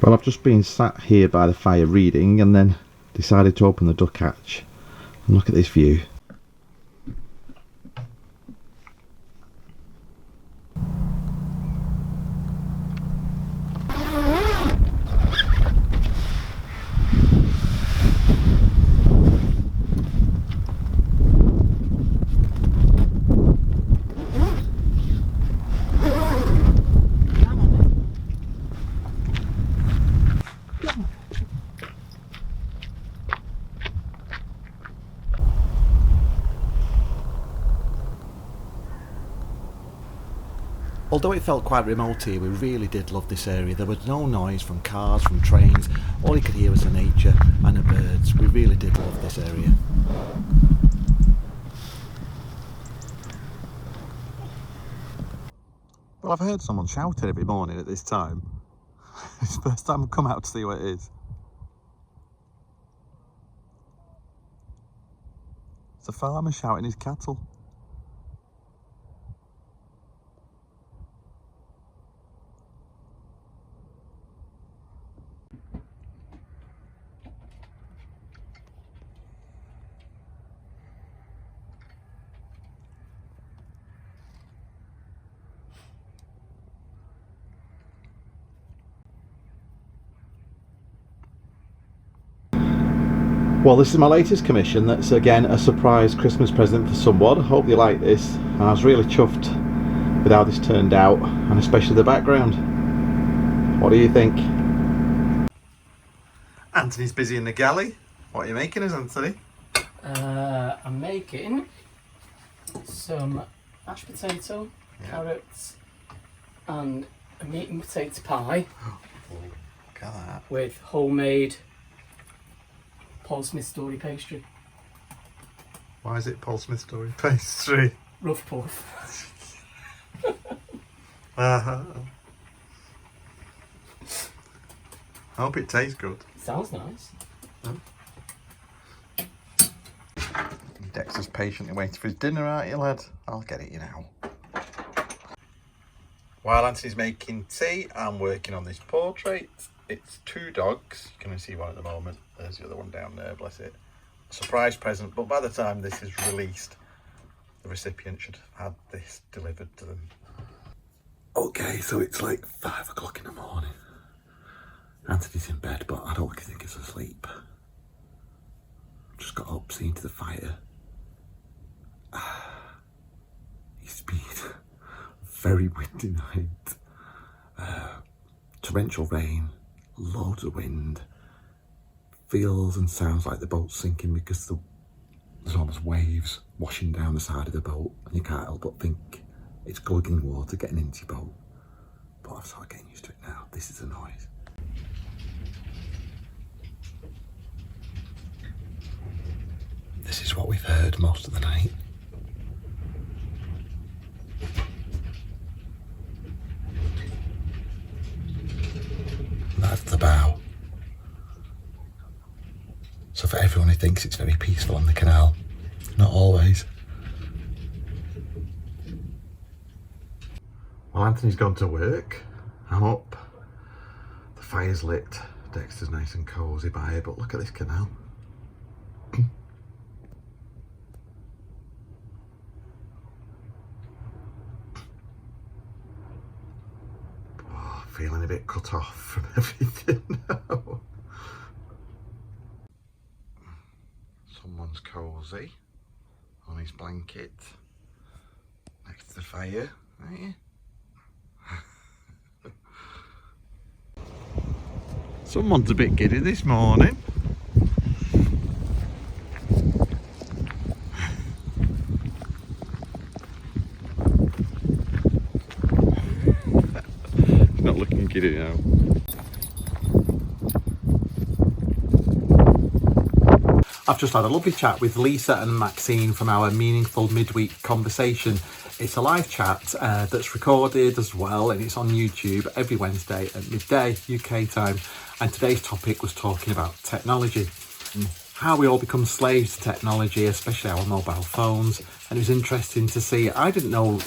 Well, I've just been sat here by the fire reading and then decided to open the duck hatch and look at this view. Although it felt quite remote here, we really did love this area. There was no noise from cars, from trains. All you could hear was the nature and the birds. We really did love this area. Well, I've heard someone shouting every morning at this time. It's the first time I've come out to see what it is. It's a farmer shouting his cattle. Well, this is my latest commission. That's again a surprise Christmas present for someone. I hope you like this. I was really chuffed with how this turned out, and especially the background. What do you think? Anthony's busy in the galley. What are you making us, Anthony? I'm making some mashed potato, carrots, and a meat and potato pie. Oh, look at that. With homemade Paul Smith Story pastry. Why is it Paul Smith Story pastry? Rough puff. I hope it tastes good. Sounds nice. Dexter's patiently waiting for his dinner, aren't you, lad? I'll get it, you know. While Anthony's making tea, I'm working on this portrait. It's two dogs. You can only see one at the moment. There's the other one down there, bless it. A surprise present, but by the time this is released, the recipient should have had this delivered to them. Okay, so it's like 5 o'clock in the morning. Anthony's in bed, but I don't think he's asleep. Just got up, seen to the fire. It's been a very windy night. Torrential rain, loads of wind. Feels and sounds like the boat's sinking because there's almost waves washing down the side of the boat, and you can't help but think it's gurgling water getting into your boat. But I've started getting used to it now. This is the noise. This is what we've heard most of the night. That's the bow. So for everyone who thinks it's very peaceful on the canal, not always. Well, Anthony's gone to work. I'm up. The fire's lit. Dexter's nice and cosy by here, but look at this canal. Feeling a bit cut off from everything now. Someone's cosy on his blanket next to the fire, aren't you? Someone's a bit giddy this morning. Not looking giddy now. I've just had a lovely chat with Lisa and Maxine from our Meaningful Midweek Conversation. It's a live chat that's recorded as well, and it's on YouTube every Wednesday at midday UK time. And today's topic was talking about technology, how we all become slaves to technology, especially our mobile phones. And it was interesting to see. I didn't know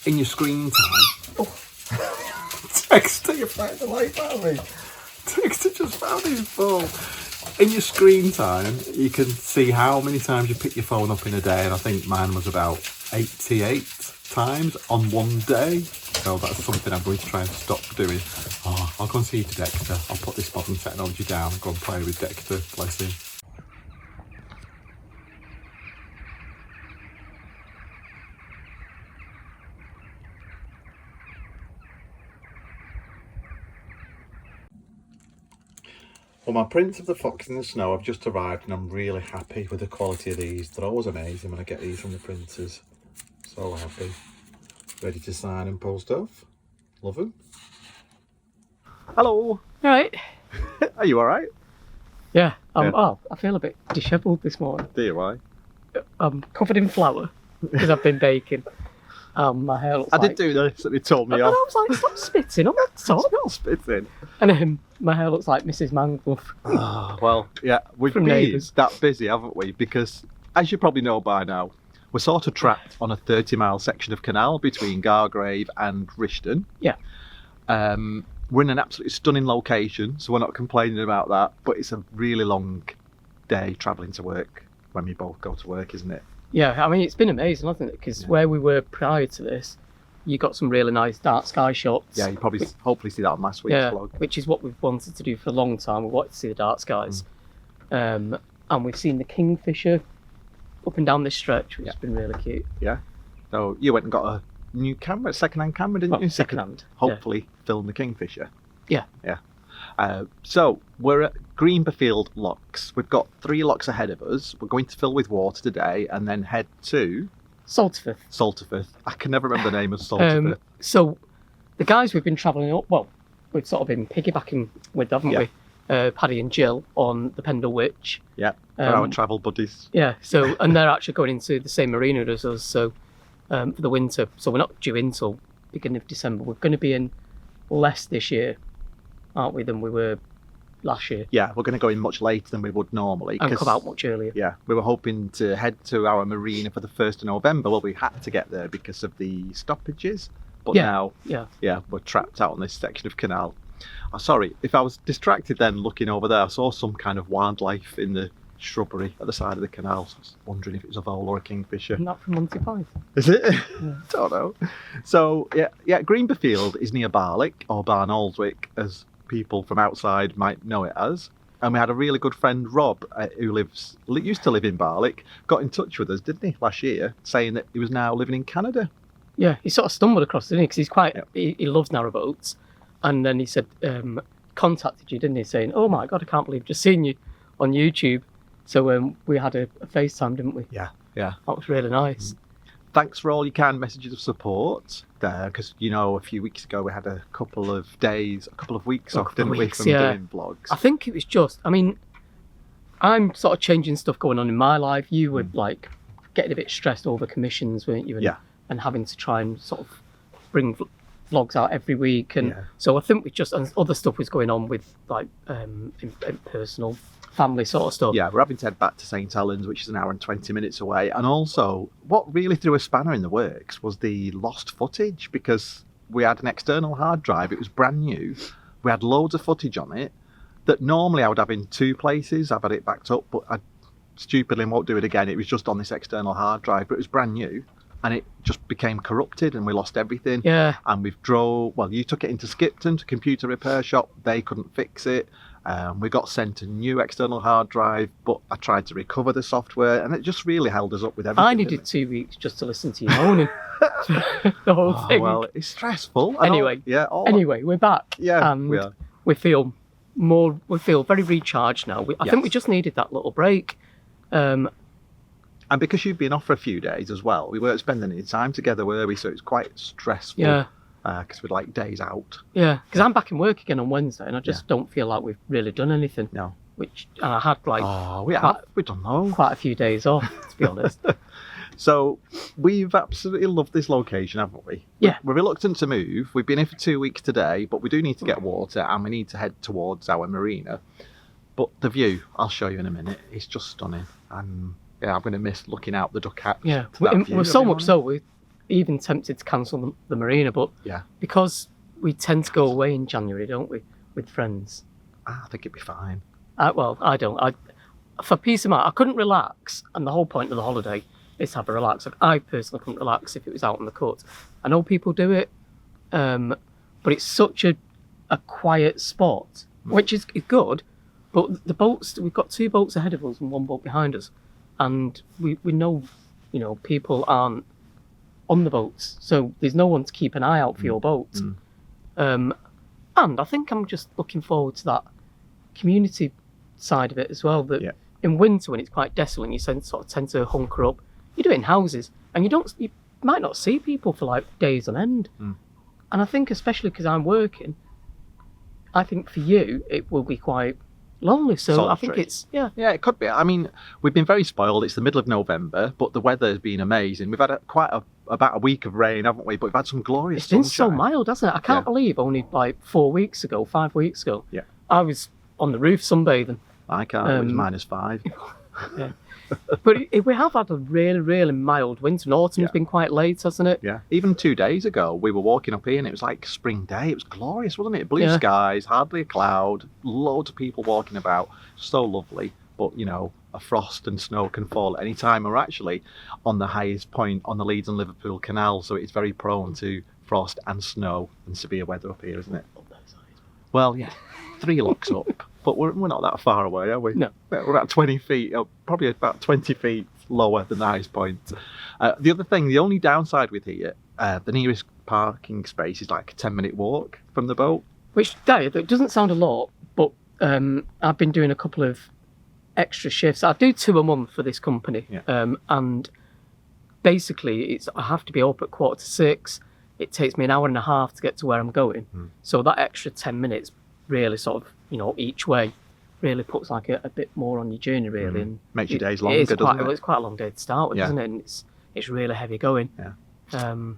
in your screen time. Oh. Dexter, you found the light, Barry. Dexter just found his phone. In your screen time, you can see how many times you pick your phone up in a day, and I think mine was about 88 times on one day. So that's something I'm going to try and stop doing. Oh, I'll go and see you to Dexter. I'll put this modern technology down and go and play with Dexter. Bless him. Well, my prints of the fox in the snow have just arrived and I'm really happy with the quality of these. They're always amazing when I get these from the printers. So happy. Ready to sign and post off. Love them. Hello. Right. Are you alright? Yeah. Yeah. Oh, I feel a bit dishevelled this morning. Do you? Why? I'm covered in flour because I've been baking. My hair looks I like... did do this and they told me And I off. was like, stop spitting on that top. Not spitting. And my hair looks like Mrs. Mangluff. Oh, well, yeah, we've From been Neighbours. that busy, haven't we? Because, as you probably know by now, we're sort of trapped on a 30-mile section of canal between Gargrave and Rishton. Yeah. We're in an absolutely stunning location, so we're not complaining about that, but it's a really long day travelling to work when we both go to work, isn't it? Yeah, I mean, it's been amazing, hasn't it? Because where we were prior to this, you got some really nice dark sky shots. Yeah, you probably hopefully see that on last week's vlog. Which is what we've wanted to do for a long time. We wanted to see the dark skies. And we've seen the kingfisher up and down this stretch, which has been really cute. Yeah. So you went and got a new camera, second-hand camera, didn't you? Second-hand. Hopefully film the kingfisher. Yeah. Yeah. So we're at Greenberfield locks. We've got 3 locks ahead of us. We're going to fill with water today and then head to Salterford. I can never remember the name of Salterford. So the guys we've been travelling up, well, we've sort of been piggybacking with, haven't we? Paddy and Jill on the Pendle Witch. Yeah, they're our travel buddies. Yeah, so, and they're actually going into the same marina as us, so for the winter. So we're not due in till beginning of December. We're going to be in less this year, aren't we, than we were last year? Yeah, we're going to go in much later than we would normally. And come out much earlier. Yeah, we were hoping to head to our marina for the 1st of November. Well, we had to get there because of the stoppages. But now, we're trapped out on this section of canal. Oh, sorry, if I was distracted then looking over there, I saw some kind of wildlife in the shrubbery at the side of the canal. So I was wondering if it was a vole or a kingfisher. Isn't that from Monty Python? Is it? Yeah. Don't know. So, Greenberfield is near Barlick, or Barn Aldwick, as people from outside might know it as. And we had a really good friend, Rob, who used to live in Barlick, got in touch with us, didn't he, last year, saying that he was now living in Canada. Yeah, he sort of stumbled across it, didn't he? Because he's quite, he loves narrowboats. And then he said, contacted you, didn't he, saying, oh my God, I can't believe I've just seen you on YouTube. So we had a FaceTime, didn't we? Yeah. That was really nice. Thanks for all your kind messages of support there, because, a few weeks ago we had a couple of weeks off, didn't we, from doing vlogs. I think it was just, I mean, I'm sort of changing stuff going on in my life. You were like getting a bit stressed over commissions, weren't you? And having to try and sort of bring vlogs out every week. And so I think we just, and other stuff was going on with like in personal family sort of stuff. Yeah, we're having to head back to St Helens, which is an hour and 20 minutes away. And also, what really threw a spanner in the works was the lost footage, because we had an external hard drive. It was brand new. We had loads of footage on it that normally I would have in 2 places. I've had it backed up, but I stupidly won't do it again. It was just on this external hard drive, but it was brand new. And it just became corrupted and we lost everything. Yeah. And you took it into Skipton to computer repair shop. They couldn't fix it. We got sent a new external hard drive, but I tried to recover the software and it just really held us up with everything. I needed 2 weeks just to listen to you moaning. The whole thing. Well, it's stressful. Anyway, we're back. Yeah, and we are. We feel very recharged now. I think we just needed that little break. And because you've been off for a few days as well, we weren't spending any time together, were we? So it's quite stressful. Yeah. Because we're like days out. Yeah, because I'm back in work again on Wednesday and I just don't feel like we've really done anything. No. And I had like we don't know. Quite a few days off, to be honest. So we've absolutely loved this location, haven't we? Yeah. We're reluctant to move. We've been here for 2 weeks today, but we do need to get water and we need to head towards our marina. But the view, I'll show you in a minute, it's just stunning. And I'm going to miss looking out the duck hatch. Yeah, we're so much so we're even tempted to cancel the marina, but because we tend to go away in January, don't we, with friends? I think it'd be fine. Well, I don't. For peace of mind, I couldn't relax, and the whole point of the holiday is to have a relax. Like, I personally couldn't relax if it was out on the coast. I know people do it, but it's such a quiet spot, which is good. But the boats, we've got 2 boats ahead of us and 1 boat behind us, and we know, people aren't on the boats, so there's no one to keep an eye out for your boat. And I think I'm just looking forward to that community side of it as well. That in winter, when it's quite desolate, you sort of tend to hunker up. You do it in houses, and you might not see people for like days on end. And I think, especially because I'm working, I think for you it will be quite lonely. So solitary. I think it's yeah, it could be. I mean, we've been very spoiled. It's the middle of November, but the weather has been amazing. We've had about a week of rain, haven't we? But we've had some glorious It's been sunshine. so mild, hasn't it? I can't believe only like 5 weeks ago, I was on the roof sunbathing. I can't. It was -5. Yeah. But we have had a really, really mild winter, and autumn's been quite late, hasn't it? Yeah. Even 2 days ago, we were walking up here and it was like spring day. It was glorious, wasn't it? Blue skies, hardly a cloud, loads of people walking about. So lovely. But, a frost and snow can fall at any time. We're actually on the highest point on the Leeds and Liverpool Canal, so it's very prone to frost and snow and severe weather up here, isn't it? Well, yeah, 3 locks up. But we're not that far away, are we? No. We're about 20 feet, probably about 20 feet lower than the highest point. The other thing, the only downside with here, the nearest parking space is like a 10-minute walk from the boat. Which, Dave, it doesn't sound a lot, but I've been doing a couple of extra shifts. I do 2 a month for this company. And basically, I have to be up at 5:45. It takes me an hour and a half to get to where I'm going. So that extra 10 minutes really sort of, each way really puts like a bit more on your journey, really. And makes your days longer, doesn't it? It's quite a long day to start with, isn't it? And it's really heavy going. I'm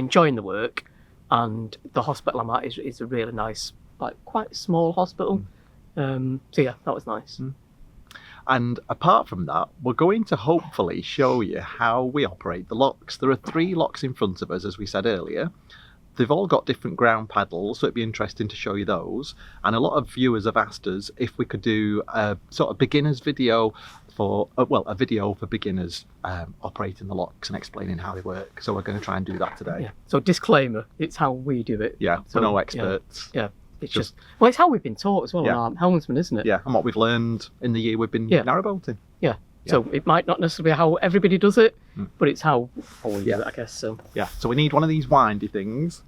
enjoying the work, and the hospital I'm at is a really nice, like quite small hospital. So yeah, that was nice. And apart from that, we're going to hopefully show you how we operate the locks. There are 3 locks in front of us, as we said earlier. They've all got different ground paddles, so it'd be interesting to show you those. And a lot of viewers have asked us if we could do a sort of beginner's video a video for beginners operating the locks and explaining how they work. So we're going to try and do that today. Yeah. So disclaimer, it's how we do it. Yeah, so, we're no experts. Yeah. It's just it's how we've been taught as well on our helmsman, isn't it? Yeah, and what we've learned in the year we've been narrowboating. Yeah. So it might not necessarily be how everybody does it, but it's how we do it, I guess. So so we need one of these windy things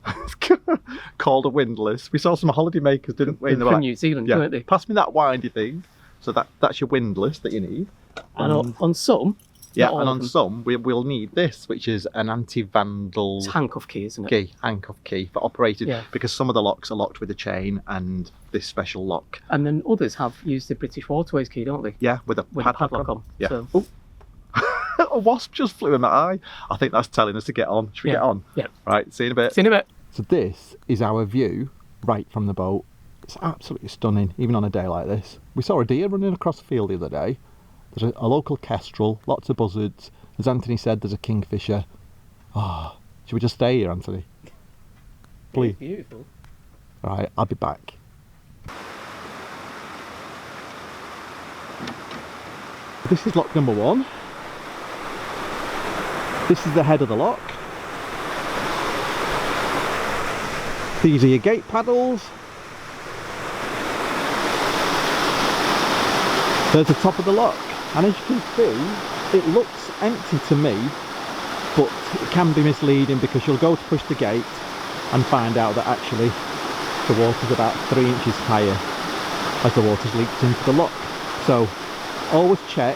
called a windlass. We saw some holiday makers, didn't we? From New Zealand, didn't they? Pass me that windy thing. So that's your windlass that you need. And on some, and on some we'll need this, which is an anti-vandal. It's handcuff key, isn't it? Handcuff key for operating, because some of the locks are locked with a chain and this special lock. And then others have used the British Waterways key, don't they? Yeah, with a padlock on. Yeah. So. A wasp just flew in my eye. I think that's telling us to get on. Should we get on? Yeah. Right, see you in a bit. See you in a bit. So this is our view right from the boat. It's absolutely stunning, even on a day like this. We saw a deer running across the field the other day. There's a local kestrel, lots of buzzards. As Anthony said, there's a kingfisher. Should we just stay here, Anthony? Please. It's beautiful. Right, I'll be back. This is lock number 1. This is the head of the lock. These are your gate paddles. There's the top of the lock. And as you can see, it looks empty to me, but it can be misleading because you'll go to push the gate and find out that actually the water's about 3 inches higher as the water's leaked into the lock. So always check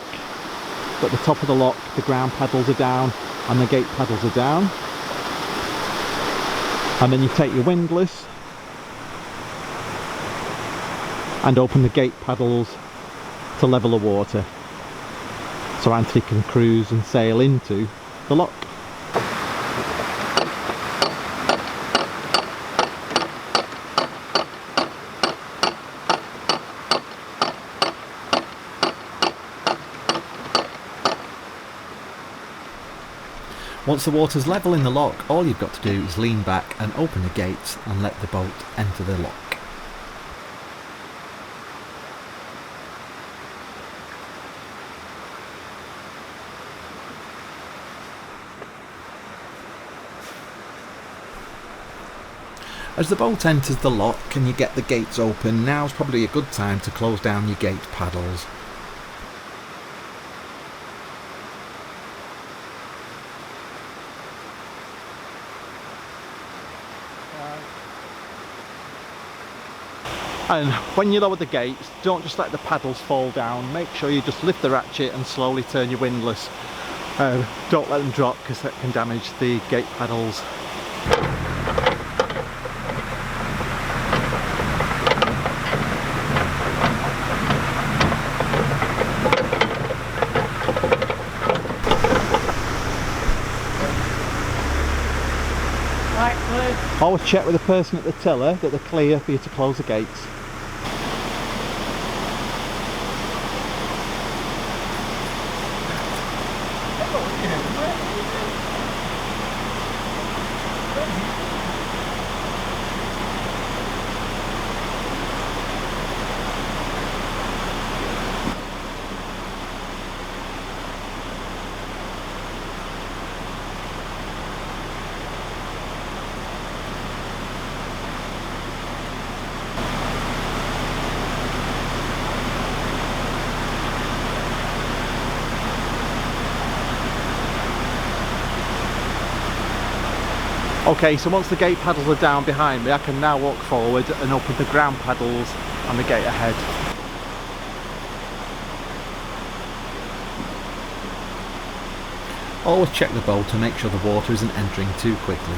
that the top of the lock, the ground paddles are down and the gate paddles are down. And then you take your windlass and open the gate paddles to level the water, so Anthony can cruise and sail into the lock. Once the water's level in the lock, all you've got to do is lean back and open the gates and let the boat enter the lock. As the boat enters the lock and you get the gates open, now's probably a good time to close down your gate paddles. And when you lower the gates, don't just let the paddles fall down. Make sure you just lift the ratchet and slowly turn your windlass. Don't let them drop because that can damage the gate paddles. Always check with the person at the tiller that they're clear for you to close the gates. Okay, so once the gate paddles are down behind me, I can now walk forward and open the ground paddles on the gate ahead. Always check the boat to make sure the water isn't entering too quickly.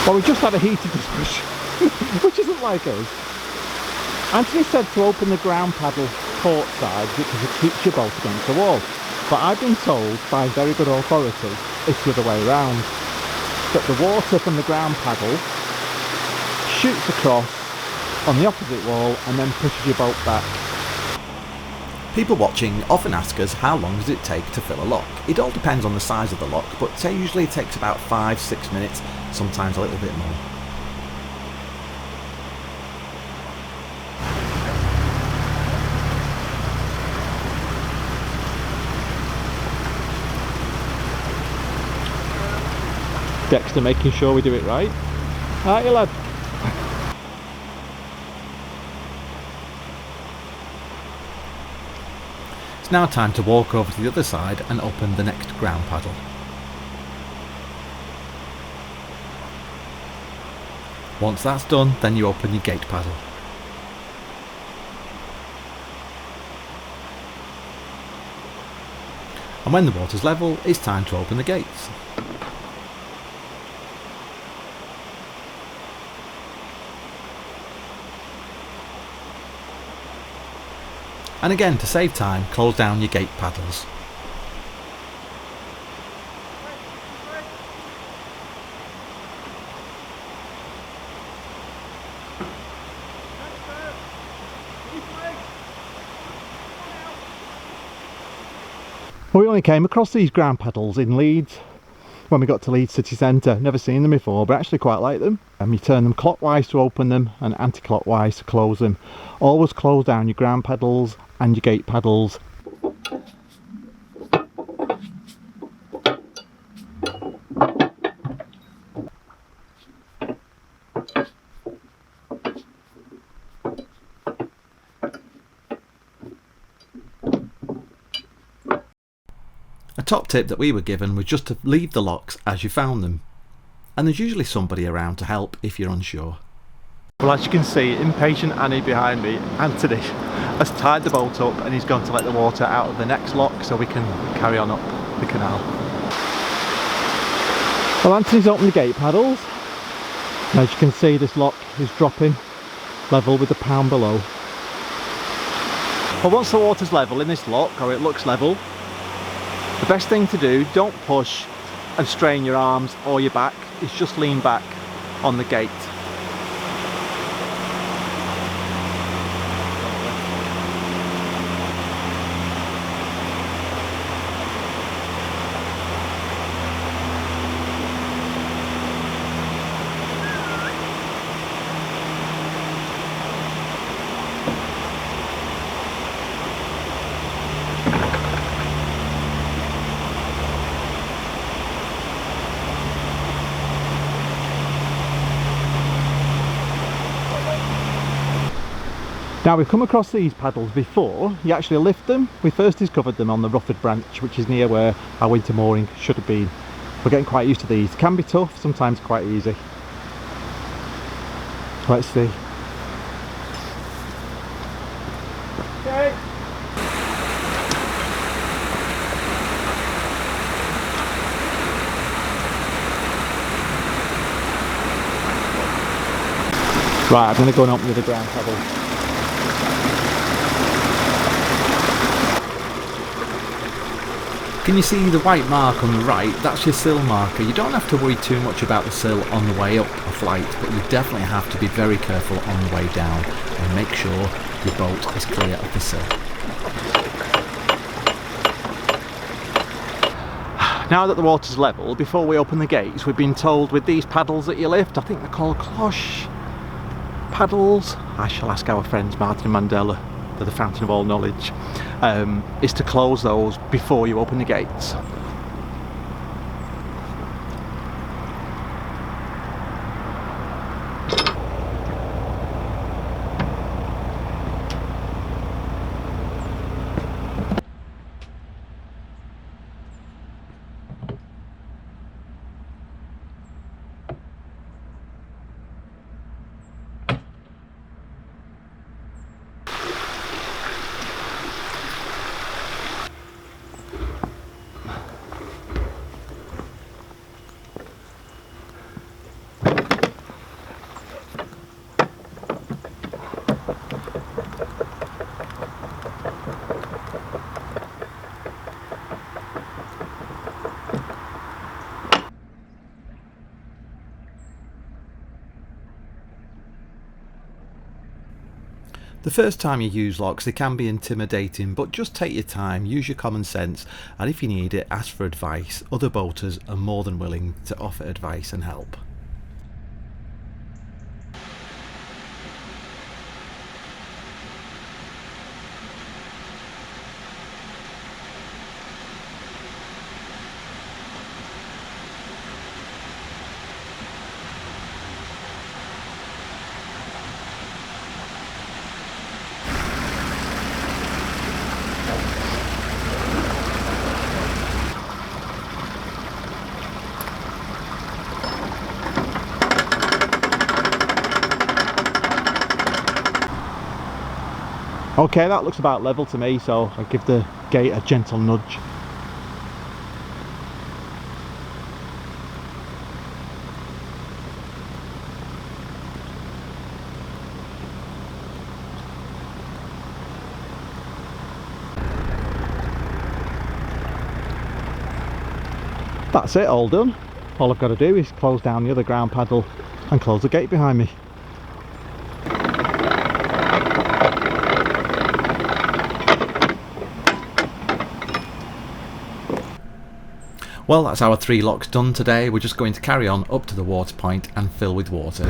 Well, we just had a heated discussion, which isn't like us. Anthony said to open the ground paddle port side because it keeps your boat against the wall. But I've been told by very good authority it's the other way around. That the water from the ground paddle shoots across on the opposite wall and then pushes your boat back. People watching often ask us how long does it take to fill a lock. It all depends on the size of the lock, but usually it takes about 5-6 minutes, sometimes a little bit more. Dexter making sure we do it right. Aren't you, lad? It's now time to walk over to the other side and open the next ground paddle. Once that's done, then you open your gate paddle. And when the water's level, it's time to open the gates. And again, to save time, close down your gate paddles. Well, we only came across these ground paddles in Leeds when we got to Leeds city centre. Never seen them before, but actually quite like them. And you turn them clockwise to open them and anti-clockwise to close them. Always close down your ground paddles and your gate paddles. A top tip that we were given was just to leave the locks as you found them. And there's usually somebody around to help if you're unsure. Well, as you can see, impatient Annie behind me, Anthony, has tied the boat up and he's gone to let the water out of the next lock so we can carry on up the canal. Well, Anthony's opened the gate paddles. As you can see, this lock is dropping level with the pound below. Well, once the water's level in this lock, or it looks level, the best thing to do, don't push and strain your arms or your back, is just lean back on the gate. Now we've come across these paddles before. You actually lift them. We first discovered them on the Rufford branch, which is near where our winter mooring should have been. We're getting quite used to these. Can be tough, sometimes quite easy. Let's see. Okay. Right, I'm going to go and open the other ground paddle. Can you see the white mark on the right? That's your sill marker. You don't have to worry too much about the sill on the way up a flight, but you definitely have to be very careful on the way down and make sure your boat is clear of the sill. Now that the water's level, before we open the gates, we've been told with these paddles that you lift, I think they're called cloche paddles. I shall ask our friends Martin and Mandela, they're the fountain of all knowledge, is to close those before you open the gates. The first time you use locks, they can be intimidating, but just take your time, use your common sense, and if you need it, ask for advice. Other boaters are more than willing to offer advice and help. Okay, that looks about level to me, so I'll give the gate a gentle nudge. That's it, all done. All I've got to do is close down the other ground paddle and close the gate behind me. Well, that's our 3 locks done today. We're just going to carry on up to the water point and fill with water.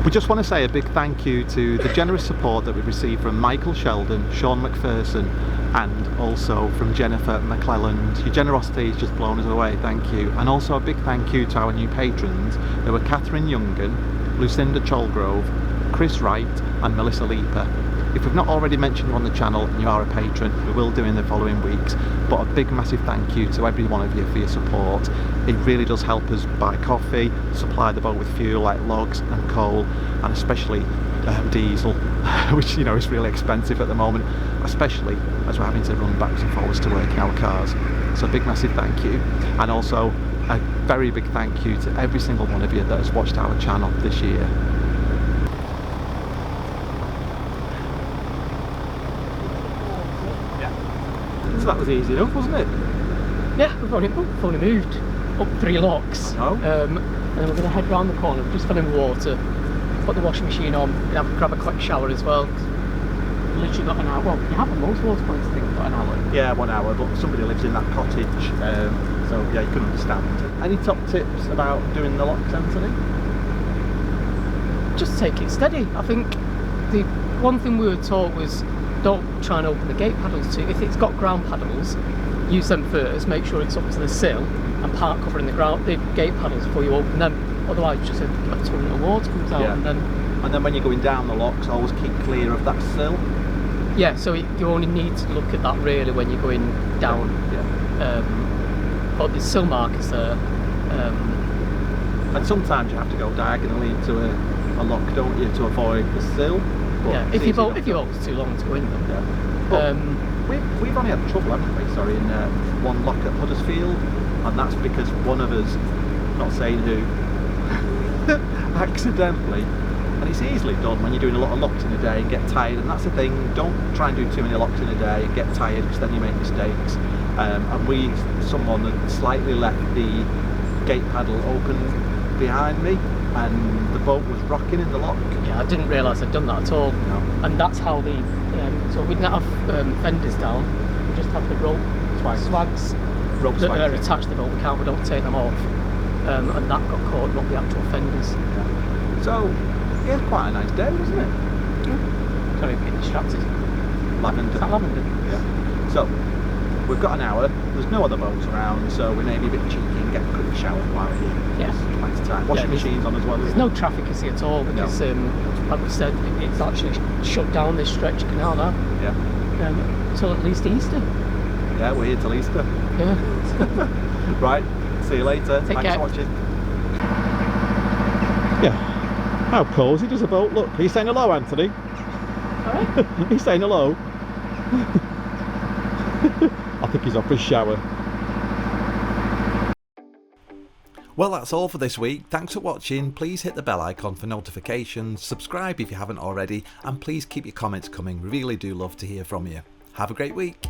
We just want to say a big thank you to the generous support that we've received from Michael Sheldon, Sean McPherson, and also from Jennifer McClelland. Your generosity has just blown us away, thank you. And also a big thank you to our new patrons. There were Catherine Youngan, Lucinda Cholgrove, Chris Wright and Melissa Leaper. If we've not already mentioned you on the channel and you are a patron, we will do in the following weeks, but a big massive thank you to every one of you for your support. It really does help us buy coffee, supply the boat with fuel like logs and coal, and especially diesel, which, you know, is really expensive at the moment, especially as we're having to run backwards and forwards to work in our cars. So a big massive thank you, and also a very big thank you to every single one of you that has watched our channel this year. So that was easy enough, wasn't it? Yeah, we've only moved up 3 locks. Oh. And then we're going to head round the corner, we've just fell in the water, put the washing machine on, and grab a quick shower as well. Literally got an hour. Well, you have on most water points, I think, got an hour. Yeah, 1 hour, but somebody lives in that cottage, so yeah, you can understand. Any top tips about doing the locks, Anthony? Just take it steady. I think the one thing we were taught was don't try and open the gate paddles too. If it's got ground paddles, use them first, make sure it's up to the sill, and part covering the gate paddles before you open them. Otherwise, just a torrent of water comes out, and then And then when you're going down the locks, always keep clear of that sill. Yeah, so you only need to look at that really when you're going down. Yeah. But there's sill markers there. And sometimes you have to go diagonally into a lock, don't you, to avoid the sill. But Yeah, if your boat's too long to go in them. Yeah. But we've only had trouble, haven't we? Sorry, in one lock at Huddersfield, and that's because one of us, not saying who, accidentally. And it's easily done when you're doing a lot of locks in a day and get tired, and that's the thing, don't try and do too many locks in a day and get tired, because then you make mistakes. And someone had slightly left the gate paddle open behind me, and the boat was rocking in the lock. Yeah, I didn't realise I'd done that at all. No. And that's how so we didn't have fenders down, we just had the rope swags that are attached to the boat. We don't take them off. And that got caught, not the actual fenders. Yeah. So, yeah, quite a nice day, wasn't it? Yeah. Sorry, I'm getting distracted. Lavender. Is that lavender? Yeah. So, we've got an hour, there's no other boats around, so we may be a bit cheeky and get a quick shower while we're here. Yeah. Nice time. Washing machine's on as well. There's no traffic you see at all, because like we said, it's actually shut down this stretch of canal now. Yeah. Till at least Easter. Yeah, we're here till Easter. Yeah. Right, see you later. Take Thanks care. for watching. Yeah. How cosy does a boat look? Are you saying hello, Anthony? Alright. Are you saying hello? I think he's off for a shower. Well, that's all for this week. Thanks for watching. Please hit the bell icon for notifications, subscribe if you haven't already, and please keep your comments coming. We really do love to hear from you. Have a great week.